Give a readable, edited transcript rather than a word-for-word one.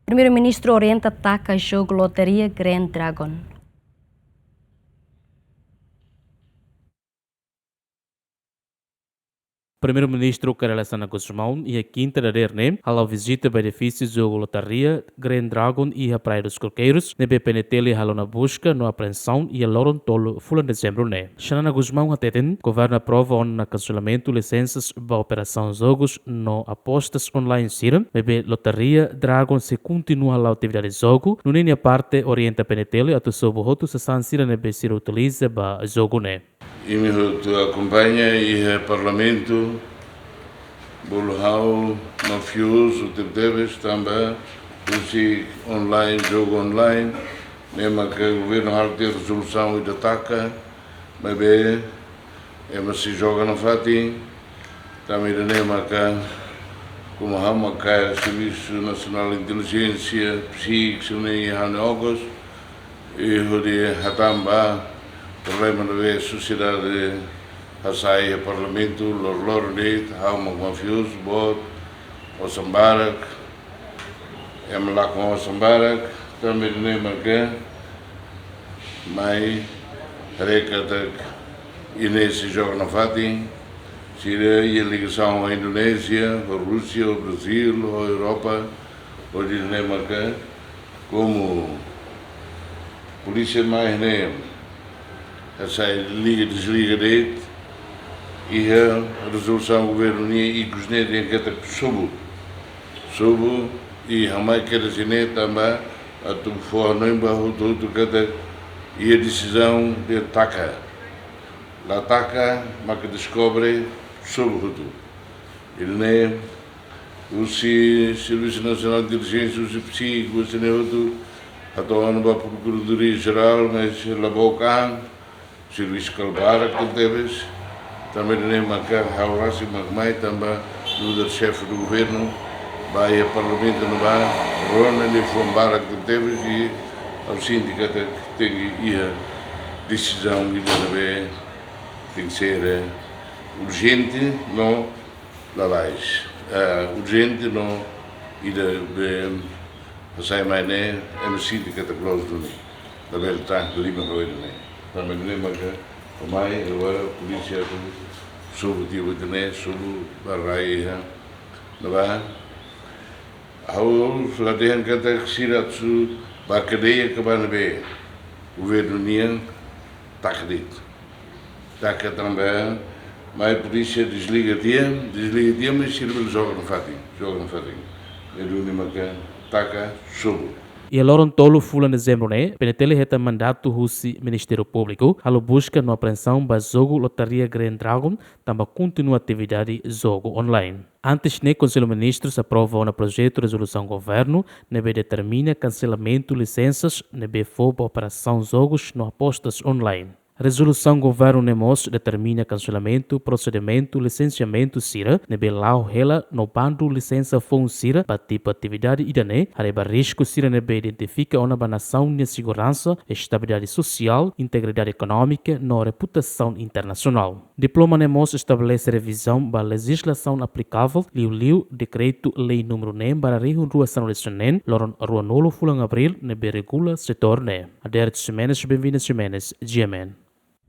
Primeiru-Ministru orienta taka Jogu Lotaria Grand Dragon. Primeiru-Ministru Karela Guzmão e a quinta da Derne, ao visita benefícios Jogu Lotaria Grand Dragon e a Praia dos Coqueiros, nebe penetele halo na busca, na apreensão e a loron tolo fulan de dezembro né. Xanana Guzmão ateten, governo aprova na cancelamento licenças para operação jogos no apostas online siram, nebe Lotaria Dragon se continua a atividade de jogo, no nem a parte orienta penetele a tu sobo hotu se sansira nebe se utiliza para jogo né. E me acompanha e o Parlamento, Bolhau, mafioso, deves também, online, jogo online, mesmo que o governo há de resolução e de taka, mas bem, se joga na Fati, também mesmo que, como há o Serviço Nacional de Inteligência, psíquico, nem há negócios, e o de Hatamba, problema da sociedade a sair ao Parlamento, lornit, há mafioso, bot, o Sambarak, lá com o Sambarak, também nem marca, mas recata e nesse jogo na Fati, Síria e a ligação à Indonésia, à Rússia, ao Brasil, à Europa, hoje nem marca, como polícia mais nem essa liga desliga dele e a resolução do governo e que os netos que subo e a mãe que era também a tu for não barro tudo e a decisão de taka la taka mas que descobre sobre tudo ele nem o Serviço Nacional de Inteligência o psíquico o neto a tua nova Procuradoria Geral mas la boca Serviço Calbara que deves também nem marcar a Horácio Magmai também do chefe do governo vai ao Parlamento no bar Rona de Fombara que deves e ao sindicato que tem a decisão de deve tem que ser urgente não lalais urgente não e de sai mais né é no sindicato close do da bela tá lima roida né também nem marca o mai agora a polícia sob o tipo de né sob barrai não vai ao lá dentro que está que se ratsu bacadeia que vai ver o governo nian takdit taka também mas a polícia desliga dia mas sirve joga no fatinho é do nimakan taka sob E a loron tolo fulan de dezembro né, penetele reta mandato husi Ministério Público, halo busca na apreensão ba Jogu Lotaria Grand Dragon, também continua a atividade jogo online. Antes, o Conselho de Ministros aprova um projeto de resolução do governo, nebe determina cancelamento de licenças, nebe for operação jogos no apostas online. Resolução governo NEMOS determina cancelamento, procedimento, licenciamento SIRA, nebe lau hela no bando licença fon SIRA, para tipo atividade idane, areba risco SIRA nebe identifica uma nação de segurança, estabilidade social, integridade econômica, no reputação internacional. Diploma NEMOS estabelece revisão da legislação aplicável, liu decreto lei número NEM para reunruação de sonen, loron ruanolo fulang abril, nebe regula setor NEM. Ader Ximenes, bem-vindos Ximenes, GMN.